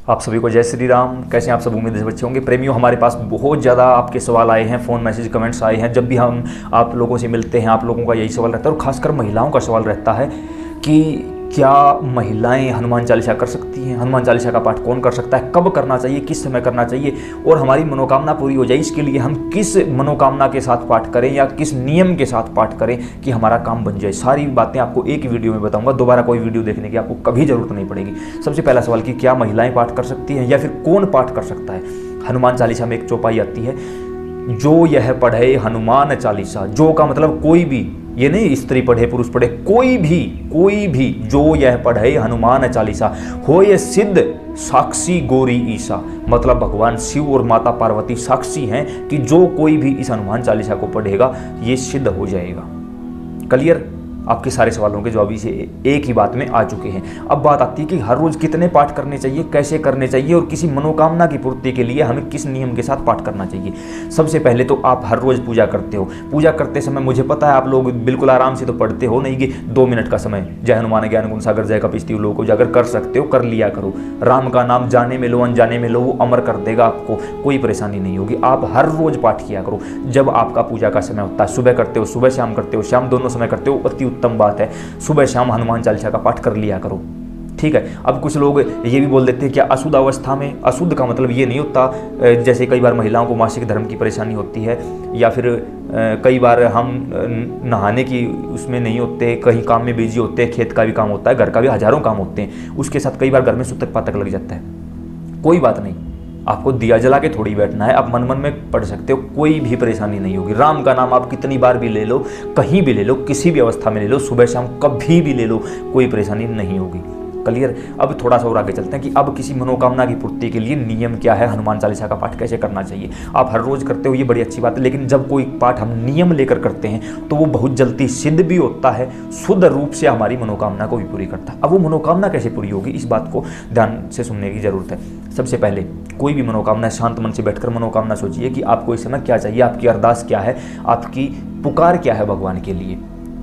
आप सभी को जय श्री राम। कैसे हैं आप सब? उम्मीद है बच्चे होंगे। प्रेमियों, हमारे पास बहुत ज़्यादा आपके सवाल आए हैं, फ़ोन मैसेज कमेंट्स आए हैं। जब भी हम आप लोगों से मिलते हैं आप लोगों का यही सवाल रहता है, और ख़ासकर महिलाओं का सवाल रहता है कि क्या महिलाएं हनुमान चालीसा कर सकती हैं? हनुमान चालीसा का पाठ कौन कर सकता है? कब करना चाहिए? किस समय करना चाहिए? और हमारी मनोकामना पूरी हो जाए, इसके लिए हम किस मनोकामना के साथ पाठ करें या किस नियम के साथ पाठ करें कि हमारा काम बन जाए? सारी बातें आपको एक ही वीडियो में बताऊंगा। दोबारा कोई वीडियो देखने की आपको कभी ज़रूरत नहीं पड़ेगी। सबसे पहला सवाल कि क्या महिलाएं पाठ कर सकती हैं या फिर कौन पाठ कर सकता है? हनुमान चालीसा में एक चौपाई आती है, जो यह पढ़े हनुमान चालीसा। जो का मतलब कोई भी, ये नहीं स्त्री पढ़े पुरुष पढ़े, कोई भी जो यह पढ़े हनुमान चालीसा हो ये सिद्ध साक्षी गौरी ईसा। मतलब भगवान शिव और माता पार्वती साक्षी हैं कि जो कोई भी इस हनुमान चालीसा को पढ़ेगा ये सिद्ध हो जाएगा। क्लियर? आपके सारे सवालों के जवाब इसे एक ही बात में आ चुके हैं। अब बात आती है कि हर रोज कितने पाठ करने चाहिए, कैसे करने चाहिए, और किसी मनोकामना की पूर्ति के लिए हमें किस नियम के साथ पाठ करना चाहिए। सबसे पहले तो आप हर रोज पूजा करते हो। पूजा करते समय मुझे पता है आप लोग बिल्कुल आराम से तो पढ़ते हो नहीं कि 2 मिनट का समय जय हनुमान ज्ञान गुण सागर जय कपीस लोग को जाकर कर सकते हो, कर लिया करो। राम का नाम जाने में लो अनजाने में लो, वो अमर कर देगा, आपको कोई परेशानी नहीं होगी। आप हर रोज पाठ किया करो। जब आपका पूजा का समय होता है, सुबह करते हो, सुबह शाम करते हो, शाम दोनों समय करते हो, अति उत्तम बात है। सुबह शाम हनुमान चालीसा का पाठ कर लिया करो, ठीक है। अब कुछ लोग ये भी बोल देते हैं क्या अशुद्ध अवस्था में? अशुद्ध का मतलब ये नहीं होता, जैसे कई बार महिलाओं को मासिक धर्म की परेशानी होती है, या फिर कई बार हम नहाने की उसमें नहीं होते, कहीं काम में बिजी होते हैं, खेत का भी काम होता है, घर का भी हजारों काम होते हैं, उसके साथ कई बार घर में सूतक पातक लग जाता है। कोई बात नहीं, आपको दिया जला के थोड़ी बैठना है, आप मन मन में पढ़ सकते हो, कोई भी परेशानी नहीं होगी। राम का नाम आप कितनी बार भी ले लो, कहीं भी ले लो, किसी भी अवस्था में ले लो, सुबह शाम कभी भी ले लो, कोई परेशानी नहीं होगी। क्लियर? अब थोड़ा सा और आगे चलते हैं कि अब किसी मनोकामना की पूर्ति के लिए नियम क्या है, हनुमान चालीसा का पाठ कैसे करना चाहिए। आप हर रोज करते हो, ये बड़ी अच्छी बात है, लेकिन जब कोई पाठ हम नियम लेकर करते हैं तो वो बहुत जल्दी सिद्ध भी होता है, शुद्ध रूप से हमारी मनोकामना को भी पूरी करता है। अब वो मनोकामना कैसे पूरी होगी, इस बात को ध्यान से सुनने की जरूरत है। सबसे पहले कोई भी मनोकामना, शांत मन से बैठकर मनोकामना सोचिए कि आपको इस समय क्या चाहिए, आपकी अरदास क्या है, आपकी पुकार क्या है भगवान के लिए।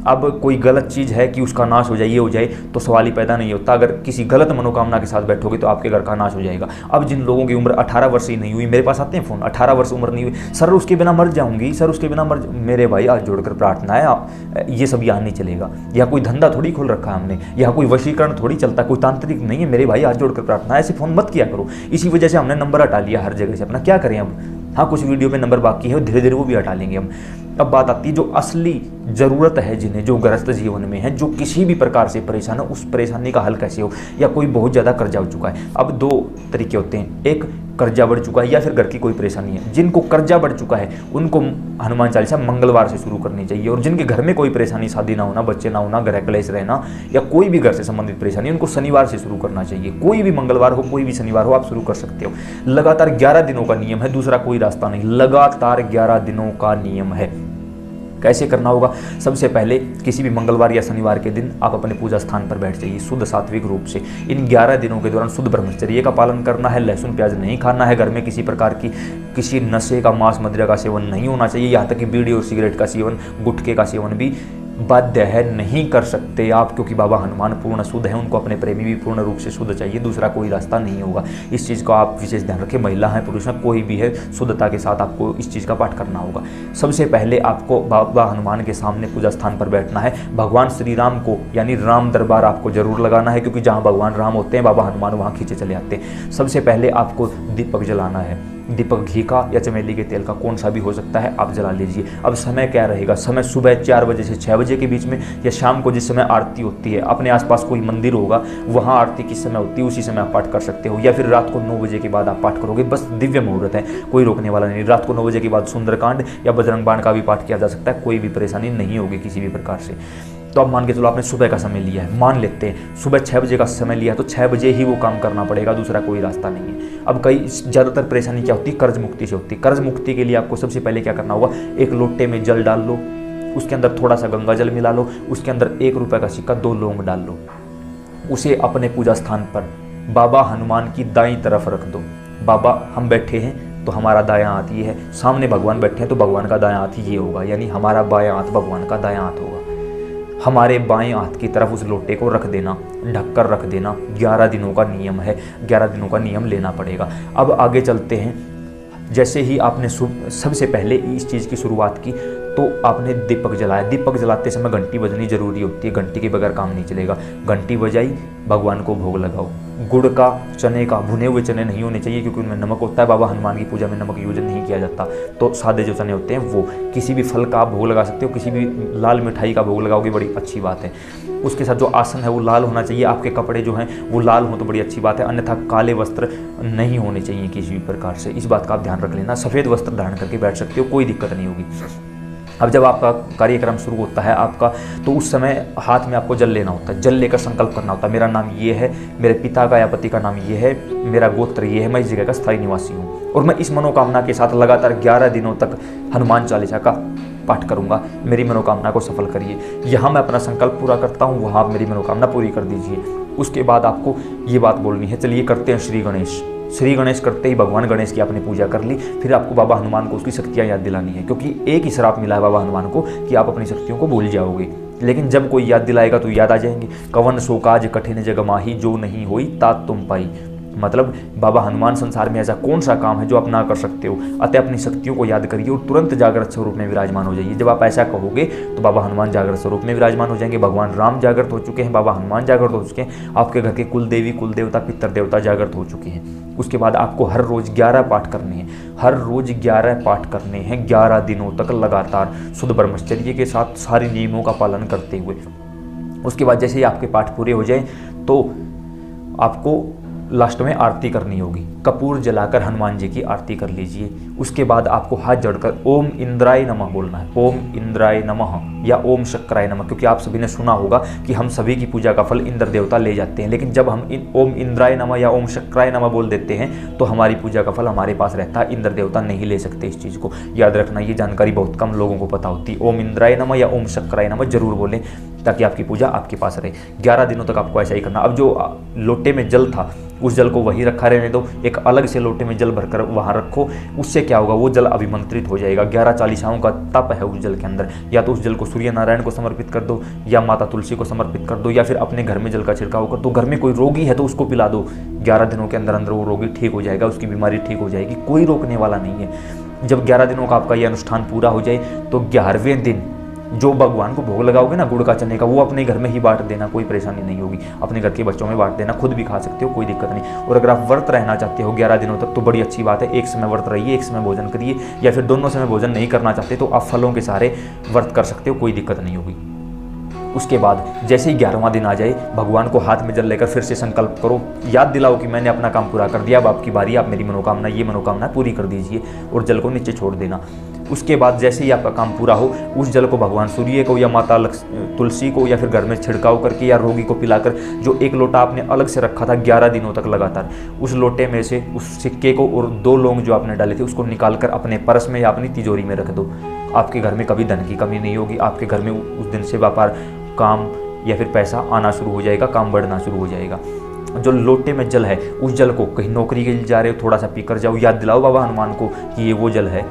अब कोई गलत चीज़ है कि उसका नाश हो जाए, ये हो जाए, तो सवाल ही पैदा नहीं होता। अगर किसी गलत मनोकामना के साथ बैठोगे तो आपके घर का नाश हो जाएगा। अब जिन लोगों की उम्र 18 वर्ष ही नहीं हुई, मेरे पास आते हैं फ़ोन, 18 वर्ष उम्र नहीं हुई, सर उसके बिना मर जाऊंगी, सर उसके बिना मर। मेरे भाई आज जोड़कर प्रार्थना है, आप ये सब यहाँ नहीं चलेगा। यहाँ कोई धंधा थोड़ी खोल रखा है हमने, यहाँ कोई वशीकरण थोड़ी चलता, कोई तांत्रिक नहीं है। मेरे भाई आज जोड़कर प्रार्थना है, ऐसे फ़ोन मत किया करो। इसी वजह से हमने नंबर हटा लिया हर जगह से अपना। क्या करें अब? हाँ, कुछ वीडियो में नंबर बाकी है, धीरे धीरे वो भी हटा लेंगे हम। अब बात आती है जो असली ज़रूरत है, जिन्हें, जो गृहस्थ जीवन में है, जो किसी भी प्रकार से परेशान है, उस परेशानी का हल कैसे हो। या कोई बहुत ज़्यादा कर्जा हो चुका है। अब 2 तरीके होते हैं, एक कर्जा बढ़ चुका है या फिर घर की कोई परेशानी है। जिनको कर्जा बढ़ चुका है उनको हनुमान चालीसा मंगलवार से शुरू करनी चाहिए, और जिनके घर में कोई परेशानी, शादी ना होना, बच्चे ना होना, गृह क्लेश रहना, या कोई भी घर से संबंधित परेशानी, उनको शनिवार से शुरू करना चाहिए। कोई भी मंगलवार हो, कोई भी शनिवार हो, आप शुरू कर सकते हो। लगातार 11 दिनों का नियम है, दूसरा कोई रास्ता नहीं, लगातार 11 दिनों का नियम है। कैसे करना होगा? सबसे पहले किसी भी मंगलवार या शनिवार के दिन आप अपने पूजा स्थान पर बैठ जाइए शुद्ध सात्विक रूप से। इन 11 दिनों के दौरान शुद्ध ब्रह्मचर्य का पालन करना है, लहसुन प्याज नहीं खाना है, घर में किसी प्रकार की किसी नशे का, मांस मदिरा का सेवन नहीं होना चाहिए, यहाँ तक कि बीड़ी और सिगरेट का सेवन, गुटखे का सेवन भी बाध्य है, नहीं कर सकते आप, क्योंकि बाबा हनुमान पूर्ण शुद्ध है, उनको अपने प्रेमी भी पूर्ण रूप से शुद्ध चाहिए, दूसरा कोई रास्ता नहीं होगा। इस चीज़ का आप विशेष ध्यान रखें, महिला है पुरुष है कोई भी है, शुद्धता के साथ आपको इस चीज़ का पाठ करना होगा। सबसे पहले आपको बाबा हनुमान के सामने पूजा स्थान पर बैठना है। भगवान श्री राम को यानी राम दरबार आपको जरूर लगाना है, क्योंकि जहाँ भगवान राम होते हैं बाबा हनुमान वहाँ खींचे चले आते हैं। सबसे पहले आपको दीपक जलाना है, दीपक घी का या चमेली के तेल का, कौन सा भी हो सकता है, आप जला लीजिए। अब समय क्या रहेगा? समय सुबह 4 बजे से 6 बजे के बीच में, या शाम को जिस समय आरती होती है, अपने आसपास कोई मंदिर होगा वहाँ आरती किस समय होती है उसी समय आप पाठ कर सकते हो, या फिर रात को 9 बजे के बाद आप पाठ करोगे। बस दिव्य मुहूर्त है, कोई रोकने वाला नहीं। रात को 9 बजे के बाद सुंदरकांड या बजरंग बाण का भी पाठ किया जा सकता है, कोई भी परेशानी नहीं होगी किसी भी प्रकार से। तो अब मान के चलो आपने सुबह का समय लिया है, मान लेते हैं सुबह 6 बजे का समय लिया है, तो 6 बजे ही वो काम करना पड़ेगा, दूसरा कोई रास्ता नहीं है। अब कई ज़्यादातर परेशानी क्या होती है? कर्ज मुक्ति से होती है। कर्ज मुक्ति के लिए आपको सबसे पहले क्या करना होगा? एक लोटे में जल डाल लो, उसके अंदर थोड़ा सा गंगा जल मिला लो, उसके अंदर 1 रुपये का सिक्का, 2 लौंग डाल लो, उसे अपने पूजा स्थान पर बाबा हनुमान की दाईं तरफ रख दो। बाबा हम बैठे हैं तो हमारा दायां हाथ ये है, सामने भगवान बैठे हैं तो भगवान का दायां हाथ ये होगा, यानी हमारा बायां हाथ भगवान का दायां हाथ होगा। हमारे बाएं हाथ की तरफ उस लोटे को रख देना। ढककर रख देना 11 दिनों का नियम है, 11 दिनों का नियम लेना पड़ेगा। अब आगे चलते हैं। जैसे ही आपने सबसे पहले इस चीज़ की शुरुआत की तो आपने दीपक जलाया। दीपक जलाते समय घंटी बजनी जरूरी होती है, घंटी के बगैर काम नहीं चलेगा। घंटी बजाई, भगवान को भोग लगाओ। गुड़ का, चने का, भुने हुए चने नहीं होने चाहिए क्योंकि उनमें नमक होता है। बाबा हनुमान की पूजा में नमक यूज नहीं किया जाता, तो सादे जो चने होते हैं वो। किसी भी फल का आप भोग लगा सकते हो, किसी भी लाल मिठाई का भोग लगाओगे बड़ी अच्छी बात है। उसके साथ जो आसन है वो लाल होना चाहिए, आपके कपड़े जो हैं वो लाल हो तो बड़ी अच्छी बात है, अन्यथा काले वस्त्र नहीं होने चाहिए किसी भी प्रकार से। इस बात का आप ध्यान रख लेना। सफ़ेद वस्त्र धारण करके बैठ सकते हो, कोई दिक्कत नहीं होगी। अब जब आपका कार्यक्रम शुरू होता है आपका, तो उस समय हाथ में आपको जल लेना होता है। जल लेकर संकल्प करना होता है, मेरा नाम ये है, मेरे पिता का या पति का नाम ये है, मेरा गोत्र ये है, मैं इस जगह का स्थायी निवासी हूँ और मैं इस मनोकामना के साथ लगातार 11 दिनों तक हनुमान चालीसा का पाठ करूंगा। मेरी मनोकामना को सफल करिए। यहाँ मैं अपना संकल्प पूरा करता हूँ, वहाँ आप मेरी मनोकामना पूरी कर दीजिए। उसके बाद आपको ये बात बोलनी है, चलिए करते हैं श्री गणेश। श्री गणेश करते ही भगवान गणेश की आपने पूजा कर ली। फिर आपको बाबा हनुमान को उसकी शक्तियाँ याद दिलानी है, क्योंकि एक ही श्राप मिला है बाबा हनुमान को कि आप अपनी शक्तियों को भूल जाओगे। लेकिन जब कोई याद दिलाएगा तो याद आ जाएंगे। कवन सो काज कठिन जग माही, जो नहीं होई तात तुम पाई। मतलब बाबा हनुमान संसार में ऐसा कौन सा काम है जो आप ना कर सकते हो। अतः अपनी शक्तियों को याद करिए और तुरंत जागृत स्वरूप में विराजमान हो जाइए। जब आप ऐसा कहोगे तो बाबा हनुमान जागृत स्वरूप में विराजमान हो जाएंगे। भगवान राम जागृत हो चुके हैं, बाबा हनुमान जागृत हो चुके हैं, आपके घर के कुल देवी, कुल देवता, पितर देवता जागृत हो चुके हैं। उसके बाद आपको हर रोज़ 11 पाठ करने हैं, हर रोज़ 11 पाठ करने हैं 11 दिनों तक लगातार शुद्ध ब्रह्मचर्य के साथ, सारे नियमों का पालन करते हुए। उसके बाद जैसे ही आपके पाठ पूरे हो जाएं तो आपको लास्ट में आरती करनी होगी। कपूर जलाकर हनुमान जी की आरती कर लीजिए। उसके बाद आपको हाथ जोड़कर ओम इंद्राय नमः बोलना है। ओम इंद्राय नमः या ओम शक्राय नमः, क्योंकि आप सभी ने सुना होगा कि हम सभी की पूजा का फल इंद्र देवता ले जाते हैं। लेकिन जब हम ओम इंद्राय नमः या ओम शक्राय नमः बोल देते हैं तो हमारी पूजा का फल हमारे पास रहता है, इंद्र देवता नहीं ले सकते। इस चीज़ को याद रखना, ये जानकारी बहुत कम लोगों को पता होती है। ओम इंद्राय नमः या ओम शक्राय नमः जरूर बोलें ताकि आपकी पूजा आपके पास रहे। 11 दिनों तक आपको ऐसा ही करना। अब जो लोटे में जल था उस जल को वहीं रखा रहने दो, एक अलग से लोटे में जल भरकर वहाँ रखो। उससे क्या होगा, वो जल अभिमंत्रित हो जाएगा। 11 चालीसाओं का तप है उस जल के अंदर। या तो उस जल को सूर्य नारायण को समर्पित कर दो, या माता तुलसी को समर्पित कर दो, या फिर अपने घर में जल का छिड़काव कर दो। घर में कोई रोगी है तो उसको पिला दो। 11 दिनों के अंदर अंदर वो रोगी ठीक हो जाएगा, उसकी बीमारी ठीक हो जाएगी, कोई रोकने वाला नहीं है। जब 11 दिनों का आपका ये अनुष्ठान पूरा हो जाए तो 11वें दिन जो भगवान को भोग लगाओगे ना गुड़ का, चने का, वो अपने घर में ही बांट देना, कोई परेशानी नहीं होगी। अपने घर के बच्चों में बांट देना, खुद भी खा सकते हो, कोई दिक्कत नहीं। और अगर आप व्रत रहना चाहते हो 11 दिनों तक तो बड़ी अच्छी बात है, एक समय व्रत रहिए, एक समय भोजन करिए, या फिर दोनों समय भोजन नहीं करना चाहते तो आप फलों के सहारे व्रत कर सकते हो, कोई दिक्कत नहीं होगी। उसके बाद जैसे ही 11वां दिन आ जाए, भगवान को हाथ में जल लेकर फिर से संकल्प करो, याद दिलाओ कि मैंने अपना काम पूरा कर दिया, अब आपकी बारी, आप मेरी मनोकामना, ये मनोकामना पूरी कर दीजिए, और जल को नीचे छोड़ देना। उसके बाद जैसे ही आपका काम पूरा हो, उस जल को भगवान सूर्य को या माता तुलसी को या फिर घर में छिड़काव करके या रोगी को पिलाकर, जो एक लोटा आपने अलग से रखा था 11 दिनों तक लगातार, उस लोटे में से उस सिक्के को और 2 लौंग जो आपने डाले थे उसको निकालकर अपने पर्स में या अपनी तिजोरी में रख दो। आपके घर में कभी धन की कमी नहीं होगी। आपके घर में उस दिन से व्यापार, काम या फिर पैसा आना शुरू हो जाएगा, काम बढ़ना शुरू हो जाएगा। जो लोटे में जल है, उस जल को कहीं नौकरी के लिए जा रहे हो थोड़ा सा पीकर जाओ, याद दिलाओ बाबा हनुमान को कि ये वो जल है,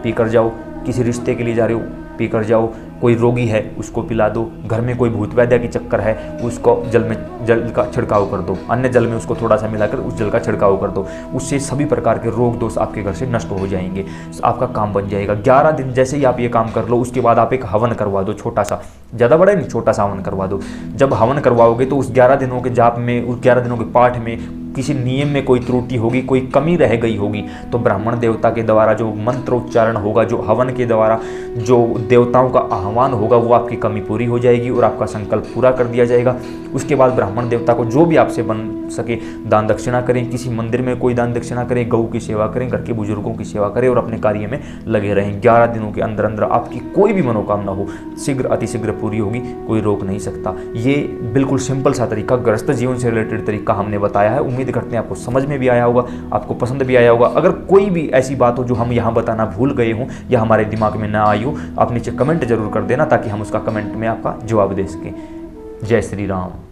पीकर जाओ। किसी रिश्ते के लिए जा रहे हो, पीकर जाओ। कोई रोगी है उसको पिला दो। घर में कोई भूत वैद्य की चक्कर है, उसको जल का छिड़काव कर दो, अन्य जल में उसको थोड़ा सा मिलाकर उस जल का छिड़काव कर दो। उससे सभी प्रकार के रोग दोष आपके घर से नष्ट हो जाएंगे, आपका काम बन जाएगा। 11 दिन जैसे ही आप ये काम कर लो, उसके बाद आप एक हवन करवा दो, छोटा सा, ज़्यादा बड़ा नहीं, छोटा सा हवन करवा दो। जब हवन करवाओगे तो उस 11 दिनों के जाप में, उस 11 दिनों के पाठ में किसी नियम में कोई त्रुटि होगी, कोई कमी रह गई होगी, तो ब्राह्मण देवता के द्वारा जो मंत्र उच्चारण होगा, जो हवन के द्वारा जो देवताओं का आह्वान होगा, वो आपकी कमी पूरी हो जाएगी और आपका संकल्प पूरा कर दिया जाएगा। उसके बाद ब्राह्मण देवता को जो भी आपसे बन सके दान दक्षिणा करें, किसी मंदिर में कोई दान दक्षिणा करें, गऊ की सेवा करें, घर के बुजुर्गों की सेवा करें और अपने कार्य में लगे रहें। 11 दिनों के अंदर अंदर आपकी कोई भी मनोकामना हो शीघ्र अतिशीघ्र पूरी होगी, कोई रोक नहीं सकता। ये बिल्कुल सिंपल सा तरीका, गृहस्थ जीवन से रिलेटेड तरीका हमने बताया है। उम्मीद करते हैं आपको समझ में भी आया होगा, आपको पसंद भी आया होगा। अगर कोई भी ऐसी बात हो जो हम यहाँ बताना भूल गए हों या हमारे दिमाग में ना आई हो, आप नीचे कमेंट जरूर कर देना ताकि हम उसका कमेंट में आपका जवाब दे सकें। जय श्री राम।